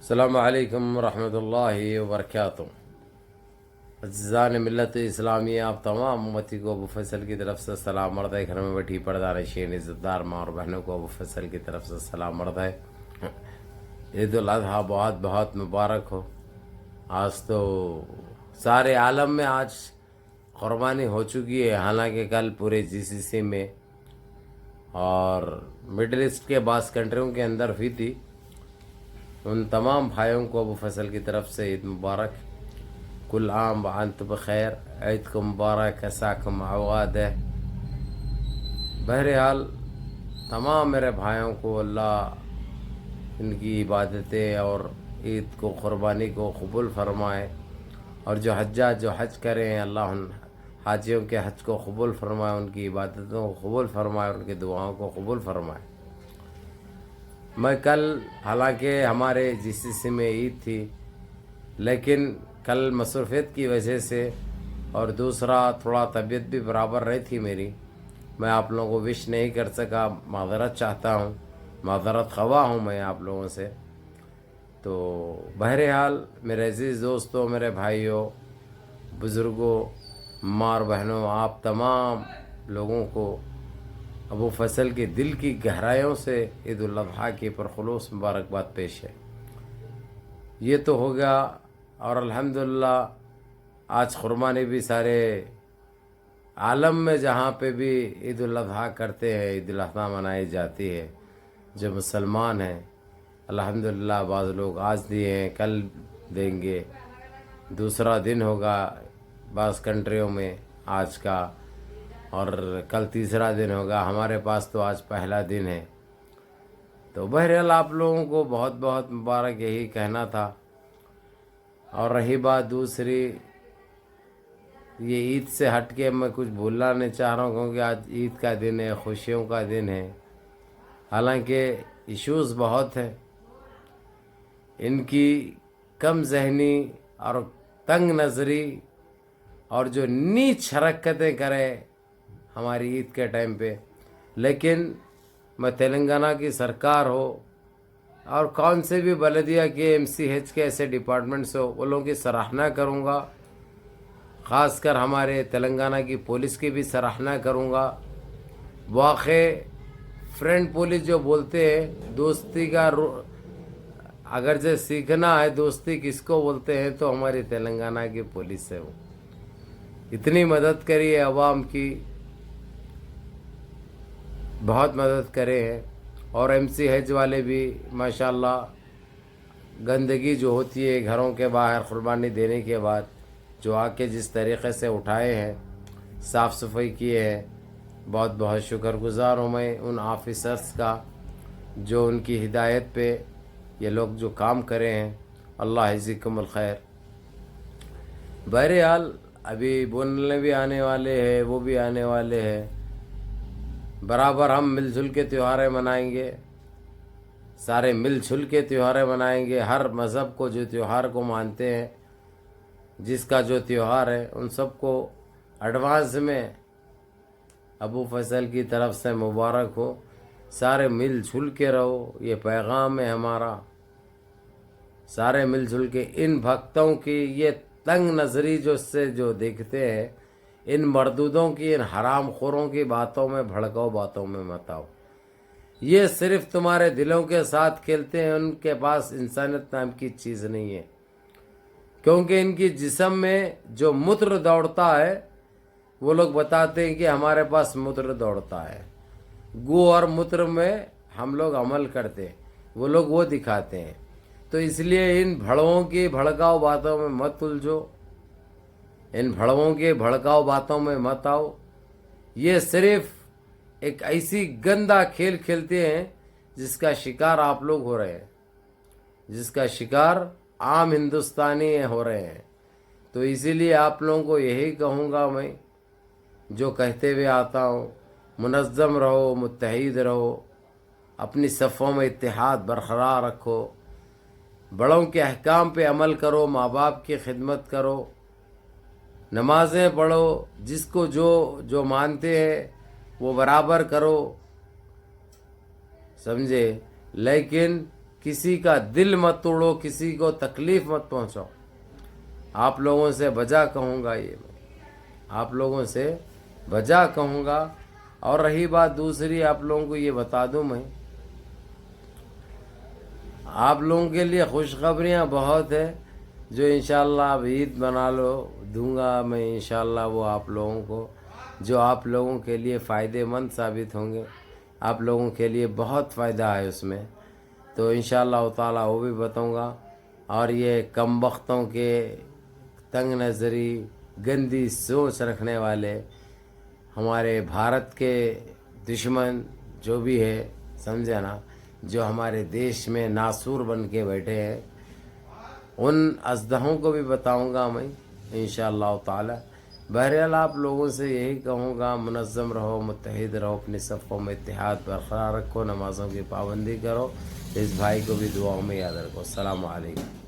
السلام علیکم ورحمۃ اللہ وبرکاتہ۔ عزیزان ملت اسلامیہ، آپ تمام امتی کو ابو فیصل کی طرف سے سلام مرد ہے۔ گھر میں بیٹھی پردہ نشین عزت دار ماں اور بہنوں کو ابو فیصل کی طرف سے سلام مرد ہے۔ عید الاضحیٰ بہت بہت مبارک ہو۔ آج تو سارے عالم میں آج قربانی ہو چکی ہے، حالانکہ کل پورے جی سی سی میں اور مڈل ایسٹ کے بعض کنٹریوں کے اندر ہوئی تھی۔ ان تمام بھائیوں کو ابو فیصل کی طرف سے عید مبارک۔ کل عام وانتم بخیر، عید کو مبارک، عساکم عواد ہے۔ بہرحال تمام میرے بھائیوں کو اللہ ان کی عبادتیں اور عید کو قربانی کو قبول فرمائے، اور جو حجاج جو حج کریں اللہ ان حاجیوں کے حج کو قبول فرمائے، ان کی عبادتوں کو قبول فرمائے، ان کی دعاؤں کو قبول فرمائے۔ میں کل، حالانکہ ہمارے جی سی سی میں عید تھی، لیکن کل مصروفیت کی وجہ سے اور دوسرا تھوڑا طبیعت بھی برابر رہی تھی میری، میں آپ لوگوں کو وش نہیں کر سکا۔ معذرت چاہتا ہوں، معذرت خواہ ہوں میں آپ لوگوں سے۔ تو بہرحال میرے عزیز دوستوں، میرے بھائیوں، بزرگوں، ماں اور بہنوں، آپ تمام لوگوں کو ابو فیصل کے دل کی گہرائیوں سے عید الاضحیٰ کی پرخلوص مبارکباد پیش ہے۔ یہ تو ہو گیا، اور الحمدللہ آج قربانی بھی سارے عالم میں جہاں پہ بھی عید الاضحیٰ کرتے ہیں، عید الاضحیٰ منائی جاتی ہے، جو مسلمان ہیں الحمدللہ بعض لوگ آج دیے ہیں، کل دیں گے، دوسرا دن ہوگا بعض کنٹریوں میں آج کا، اور کل تیسرا دن ہوگا۔ ہمارے پاس تو آج پہلا دن ہے۔ تو بہرحال آپ لوگوں کو بہت بہت مبارک، یہی کہنا تھا۔ اور رہی بات دوسری، یہ عید سے ہٹ کے میں کچھ بھولنا نہیں چاہ رہا ہوں، کیونکہ آج عید کا دن ہے، خوشیوں کا دن ہے۔ حالانکہ ایشوز بہت ہیں، ان کی کم ذہنی اور تنگ نظری اور جو نیچ حرکتیں کرے ہماری عید کے ٹائم پہ، لیکن میں تلنگانہ کی سرکار ہو اور کون سے بھی بلدیہ کے ایم سی ایچ کے ایسے ڈپارٹمنٹس ہو، وہ لوگوں کی سراہنا کروں گا، خاص کر ہمارے تلنگانہ کی پولیس کی بھی سراہنا کروں گا۔ واقع فرینڈ پولیس جو بولتے ہیں، دوستی کا اگر جو سیکھنا ہے دوستی کس کو بولتے ہیں تو ہماری تلنگانہ کی پولیس ہے۔ وہ اتنی مدد کری ہے عوام کی، بہت مدد کرے ہیں۔ اور ایم سی ایچ والے بھی ماشاءاللہ گندگی جو ہوتی ہے گھروں کے باہر قربانی دینے کے بعد، جو آ کے جس طریقے سے اٹھائے ہیں، صاف صفائی کیے ہیں، بہت بہت شکر گزار ہوں میں ان آفیسرز کا جو ان کی ہدایت پہ یہ لوگ جو کام کرے ہیں۔ اللہ یجزیکم الخیر۔ بہرحال ابھی بولنے بھی آنے والے ہیں، وہ بھی آنے والے ہیں، برابر ہم مل جل کے تہواریں منائیں گے، سارے مل جل کے تہواریں منائیں گے۔ ہر مذہب کو جو تہوار کو مانتے ہیں، جس کا جو تہوار ہے، ان سب کو ایڈوانس میں ابو فیصل کی طرف سے مبارک ہو۔ سارے مل جل کے رہو، یہ پیغام ہے ہمارا۔ سارے مل جل کے ان بھکتوں کی یہ تنگ نظری جو دیکھتے ہیں، ان مردودوں کی، ان حرام خوروں کی باتوں میں بھڑکاؤ، باتوں میں مت آؤ۔ یہ صرف تمہارے دلوں کے ساتھ کھیلتے ہیں، ان کے پاس انسانیت نام کی چیز نہیں ہے، کیونکہ ان کی جسم میں جو موتر دوڑتا ہے، وہ لوگ بتاتے ہیں کہ ہمارے پاس موتر دوڑتا ہے، گو اور موتر میں ہم لوگ عمل کرتے ہیں، وہ لوگ وہ دکھاتے ہیں۔ تو اس لیے ان بھڑووں کی بھڑکاؤ باتوں میں مت الجھو، ان بھڑووں کے بھڑکاؤ باتوں میں مت آؤ۔ یہ صرف ایک ایسی گندا کھیل کھیلتے ہیں جس کا شکار آپ لوگ ہو رہے ہیں، جس کا شکار عام ہندوستانی ہو رہے ہیں۔ تو اسی لیے آپ لوگوں کو یہی کہوں گا میں، جو کہتے ہوئے آتا ہوں، منظم رہو، متحد رہو، اپنی صفوں میں اتحاد برقرار رکھو، بڑوں کے احکام پہ عمل کرو، ماں باپ کی خدمت کرو، نمازیں پڑھو، جس کو جو مانتے ہیں وہ برابر کرو، سمجھے۔ لیکن کسی کا دل مت توڑو، کسی کو تکلیف مت پہنچاؤ. آپ لوگوں سے بجا کہوں گا، یہ میں آپ لوگوں سے بجا کہوں گا. اور رہی بات دوسری، آپ لوگوں کو یہ بتا دوں میں، آپ لوگوں کے لیے خوشخبریاں بہت ہے جو انشاءاللہ اب عید بنا لو دوں گا میں انشاءاللہ، وہ آپ لوگوں کو جو آپ لوگوں کے لیے فائدے مند ثابت ہوں گے. آپ لوگوں کے لیے بہت فائدہ ہے اس میں، تو انشاءاللہ تعالیٰ وہ بھی بتاؤں گا. اور یہ کم بختوں کے، تنگ نظری، گندی سوچ رکھنے والے، ہمارے بھارت کے دشمن جو بھی ہے، سمجھے نا، جو ہمارے دیش میں ناسور بن کے بیٹھے ہیں، ان ازدہوں کو بھی بتاؤں گا میں انشاءاللہ تعالی. بہرحال آپ لوگوں سے یہی کہوں گا، منظم رہو، متحد رہو، اپنی صفوں میں اتحاد برقرار رکھو، نمازوں کی پابندی کرو. اس بھائی کو بھی دعاؤں میں یاد رکھو. السلام علیکم.